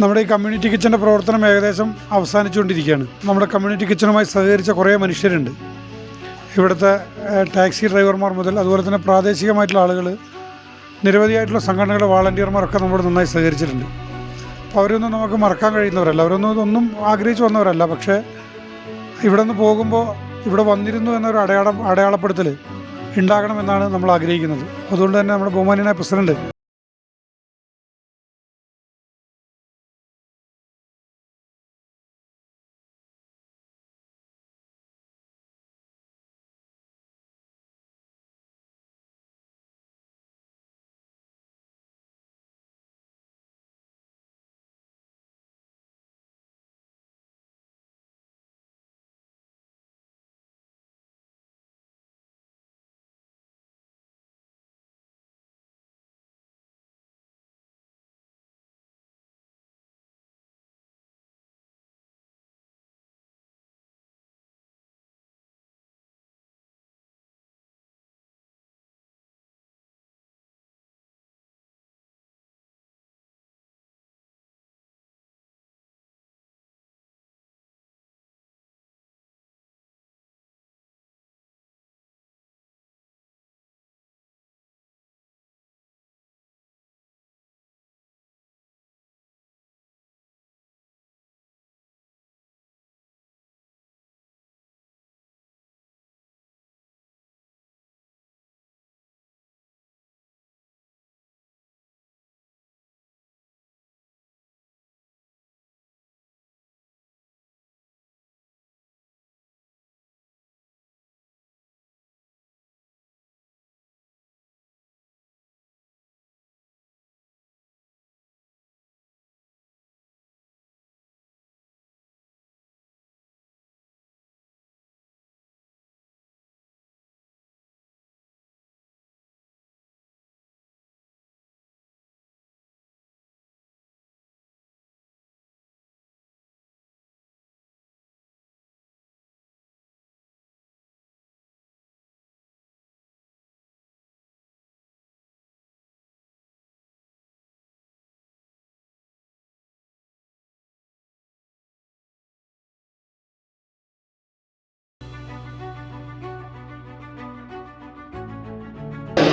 നമ്മുടെ ഈ കമ്മ്യൂണിറ്റി കിച്ചൻ്റെ പ്രവർത്തനം ഏകദേശം അവസാനിച്ചുകൊണ്ടിരിക്കുകയാണ്. നമ്മുടെ കമ്മ്യൂണിറ്റി കിച്ചണുമായി സഹകരിച്ച കുറേ മനുഷ്യരുണ്ട്. ഇവിടുത്തെ ടാക്സി ഡ്രൈവർമാർ മുതൽ അതുപോലെ തന്നെ പ്രാദേശികമായിട്ടുള്ള ആളുകൾ, നിരവധിയായിട്ടുള്ള സംഘടനകളുടെ വാളണ്ടിയർമാരൊക്കെ നമ്മളോട് നന്നായി സഹകരിച്ചിട്ടുണ്ട്. അപ്പോൾ അവരൊന്നും നമുക്ക് മറക്കാൻ കഴിയുന്നവരല്ല, ഒന്നും ആഗ്രഹിച്ചു വന്നവരല്ല. പക്ഷേ ഇവിടെ നിന്ന് പോകുമ്പോൾ ഇവിടെ വന്നിരുന്നു എന്നൊരു അടയാളപ്പെടുത്തൽ ഉണ്ടാകണമെന്നാണ് നമ്മൾ ആഗ്രഹിക്കുന്നത്. അതുകൊണ്ട് തന്നെ നമ്മുടെ ബഹുമാന്യനായ പ്രസിഡന്റ്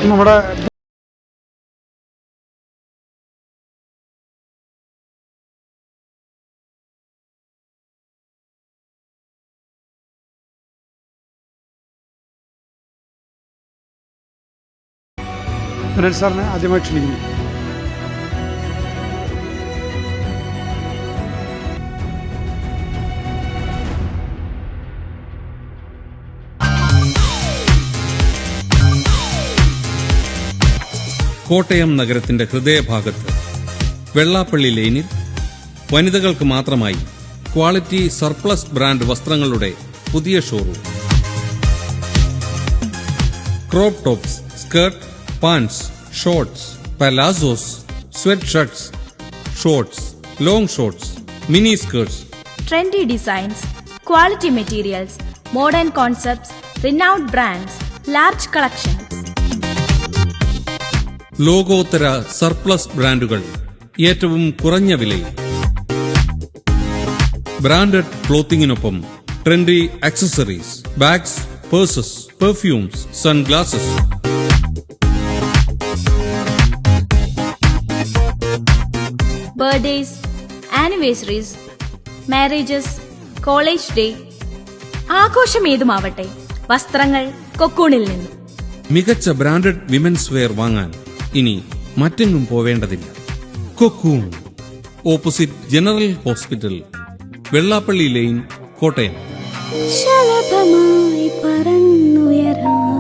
നമ്മുടെ വിനൽ സാറിനെ ആദ്യമായി ക്ഷണിക്കുന്നു. കോട്ടയം നഗരത്തിന്റെ ഹൃദയഭാഗത്ത് വെള്ളാപ്പള്ളി ലൈനിൽ വനിതകൾക്ക് മാത്രമായി ക്വാളിറ്റി സർപ്ലസ് ബ്രാൻഡ് വസ്ത്രങ്ങളുടെ പുതിയ showroom. Crop tops, skirt, pants, shorts, palazzos, sweat shirts, shorts, long shorts, mini skirts. Trendy designs, quality materials, modern concepts, renowned brands, large collections. ലോകോത്തര സർപ്ലസ് ബ്രാൻഡുകൾ ഏറ്റവും കുറഞ്ഞ വിലയിൽ. ബ്രാൻഡഡ് ക്ലോത്തിങ്ങിനൊപ്പം trendy accessories, bags, purses, perfumes, sunglasses. Birthdays, anniversaries, marriages, college day, ആഘോഷം ഏതുമാവട്ടെ, വസ്ത്രങ്ങൾ കൊക്കൂണിൽ നിന്നും. മികച്ച ബ്രാൻഡഡ് വിമൻസ് വെയർ വാങ്ങാൻ ഇനി മറ്റെങ്ങും പോവേണ്ടതില്ല. Cocoon, opposite general hospital, Vellappally line, Kottayam. ശലഭമായി പറന്നുയരാം.